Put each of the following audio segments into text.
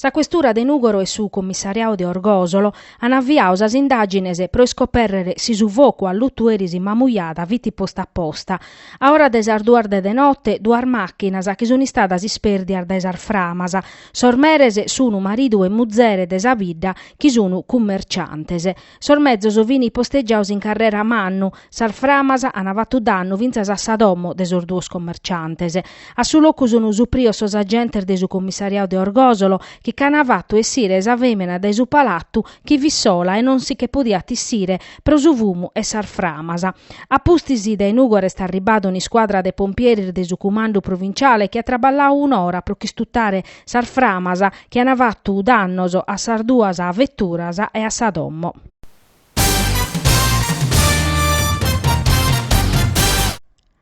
Sa questura de Nugoro e su commissariato de Orgosolo han avviato sas indagines pro scoperrere si su vocu all'uttu erisi mamuiada viti posta a posta. A ora de sar duarde de notte, duar macchinas chi sono istadas isperdiar de sar framasa. Sormeres sono maridu e muzzere de sa vidda chi sono commerciantes. Sormezzo so vini posteggiaus in carrera mannu, sar framasa han avattu dannu vinzas a sa domo de sor duos commerciantes. A su locu sono suprio sos agenter de su commissariato de Orgosolo chi canavattu e sire sa femina de su palattu chi vi sola e non si che podia tissire pro su fumu e sar framasa. A pustisi de Nugoro est arribada una squadra de pompieri de su comando provinciale che ha traballau un'ora pro chistuttare sar framasa che han avattu dannoso a sar duas vetturasa e a sa dommo.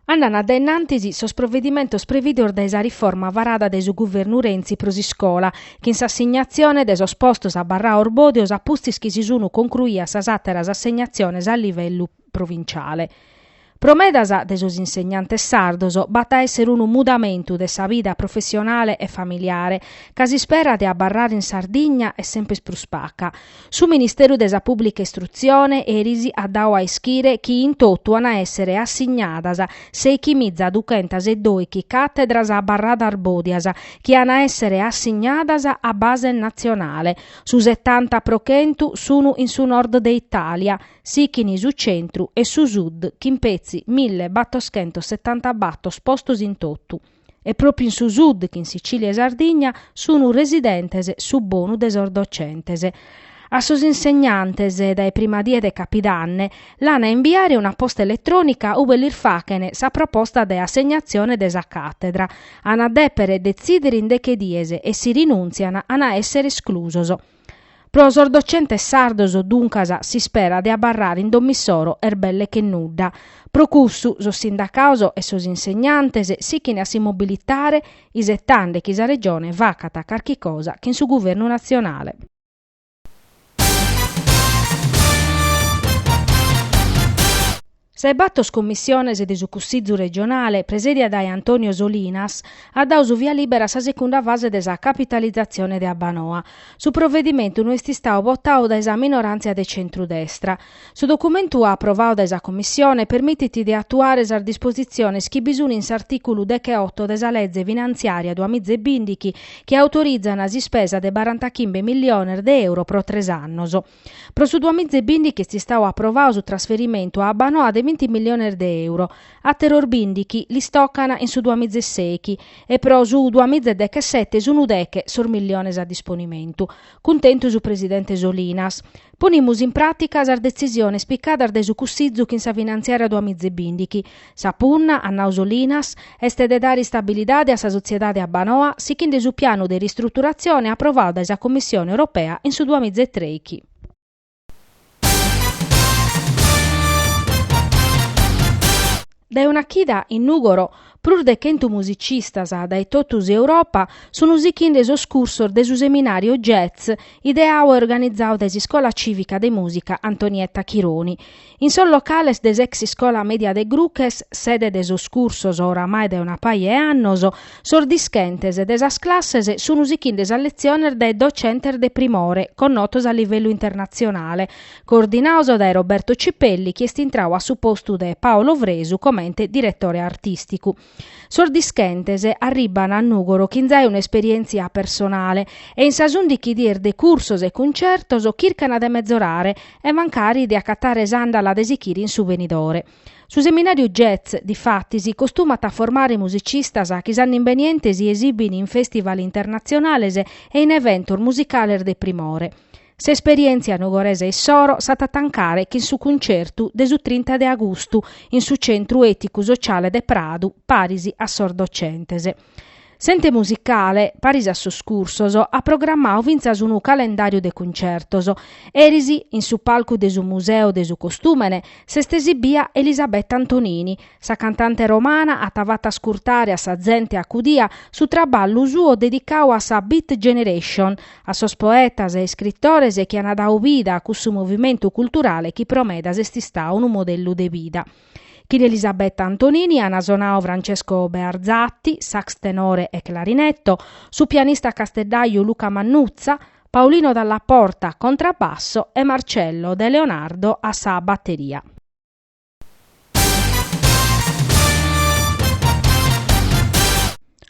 Andano addennantisi sos provvedimentos previdior de sa riforma varada de su governu Renzi pro scola, che in s'assegnazione de sos postos a barra orbodios a pustis chi si sono concluia sas atteras assegnazione a livello provinciale. Promedasa de sos insegnantes sardos bata essere un mudamento de sa vida professionale e familiare, ca si spera de abbarrare in Sardigna e sempre più spacca. Su Ministeru de sa Pubblica Istruzione erisi a dau a ischire chi in tottu ana essere assignadas sei chi mizza ducentas e doichi cattedras a barrada arbodias, chi ana essere assignadas a base nazionale. Su 70 prochentu sono in su nord de Italia, sichini su centru e su sud, chi in pezzi 1.870 battos postos in tottu. E proprio in su sud, che in Sicilia e Sardigna, sono residentes su bonu de sor docentes. A sos insegnantes dai prima die de capidanne l'ana inviare una posta elettronica ove l'irfachene sa proposta de assegnazione de sa cattedra. Ana deppere decidere in de che diese e si rinunziano a essere esclusoso. Pro sor docente sardoso duncasa si spera de abbarrare in dommissoro erbelle che nudda. Pro cussu sos sindacauso e sos insegnantes sichine a si mobilitare isettande chi sa regione vacata carchi cosa che in su governo nazionale. Se battos commissiones de su Cussizzu regionale, presedia da Antonio Solinas, ha dato su via libera sa seconda fase de sa capitalizzazione de Abbanoa. Su provvedimento non est stato votato da sa minoranza de centrodestra. Su documento approvato da sa commissione permettiti di attuare sa disposizione chi bisogna in s'articolo 8 de sa legge finanziaria 2015 che autorizzano a spesa de 45 milioni di euro pro 3 anni. Pro su 2015 che si stato approvato su trasferimento a Abbanoa de 20 milioni di euro. A terror bindichi li stoccano in su 2016 e pro su 2017 sono deche sor milioni a disponimento. Contento su presidente Solinas. Ponimus in pratica sa decisione spiccata de su Cussizzu che in sa finanziaria 2015. Sa punna, a Solinas, este de dare stabilidade a sa società de Abbanoa, sicché de su piano de ristrutturazione approvato da sa Commissione Europea in su 2013. Da una chida in Nugoro, pur de cento musicistas dai totus Europa, sono sichinde sos cursor de su seminario jazz, ideao e organizzao da Scola Civica de Musica Antonietta Chironi. In sol locales des ex Scola Media de Gruches, sede de sos cursos oramai de una paia e annos, sordischentes de sas classes sono sichindes a lezioner de docenter de primore, connotos a livello internazionale, coordinaos da Roberto Cipelli, che est intrau a su postu de Paolo Vresu come direttore artistico. Sordischentes arribano a Nugoro chinzai un'esperienza personale e in sasundi chi dir de cursos e concertos o chircana de mezzorare e mancari di accattare sandala de sichiri in su venidore. Su seminario jazz, difatti, si costuma a formare musicistas che sanno inveniente si esibini in festival internazionales e in eventor musicales de primore. Se esperienza nugorese e soro sata tancare che in su concerto de su 30 de agosto in su centro etico sociale de Pradu, parisi a sor docentese. Sente musicale, parisi a sos cursos, ha programmao vinzas unu calendario de concertos. Erisi, in su palco de su museo de su costumene, s'estesibia Elisabetta Antonini, sa cantante romana attavata a scurtare a sa gente accudia su traballu suo dedicau a sa Beat Generation, a sos poetas e scrittores che han dau vida a cussu movimento culturale chi promedas est istau un modello de vida. Chi Elisabetta Antonini, Anasonao Francesco Bearzatti, sax tenore e clarinetto, su pianista casteddaio Luca Mannuzza, Paolino Dalla Porta contrabbasso e Marcello De Leonardo a sa batteria.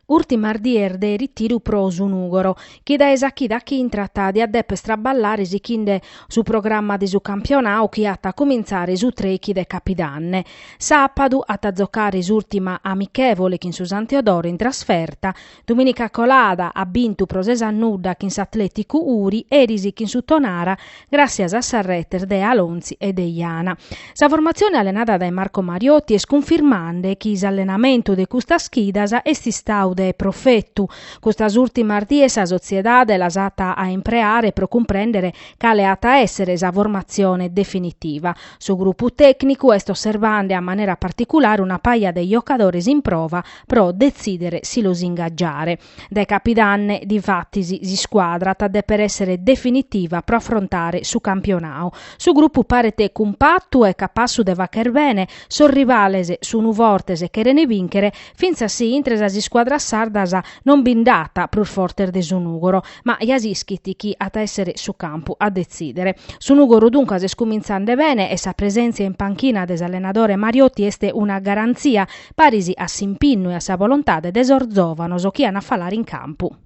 Urti mardier de ritiro pro Sunugoro, chi da esacchi da chi intratta di addeppe straballare si chinde su programma di su campionao chi atta cominciare su trechi de capidanne. Sapadu atta giocare s'ultima amichevole chi in su San Teodoro in trasferta, domenica colada a bintu prosesa nuda chi in s'Atletico Uri e risi chi in su Tonara grazie a Sarretter de Alonzi e de Iana. Sa formazione allenata dai Marco Mariotti e sconfirmande chi s'allenamento de custa schidasa e si stau de profettu. Questa ultima ardie sa sociedade lasata a impreare pro comprendere cale ata essere sa formazione definitiva. Su gruppo tecnico est osservande a maniera particolare una paia de giocadores in prova pro decidere si los ingaggiare. De capidanne difatti si squadra tadde per essere definitiva pro affrontare su campionao. Su gruppo parete compattu e capassu de vacher bene, sul rivalese su nu vortese che rene vincere, finza si intresa si squadra sardasa non bindata pur forter de Sunugoro, ma iasischiti chi ata essere su campo a decidere. Sunugoro dunque se scominzande bene e sa presenza in panchina des allenatore Mariotti este una garanzia parisi a s'impinno e a sa volontà de desorzovano so chi a falare in campo.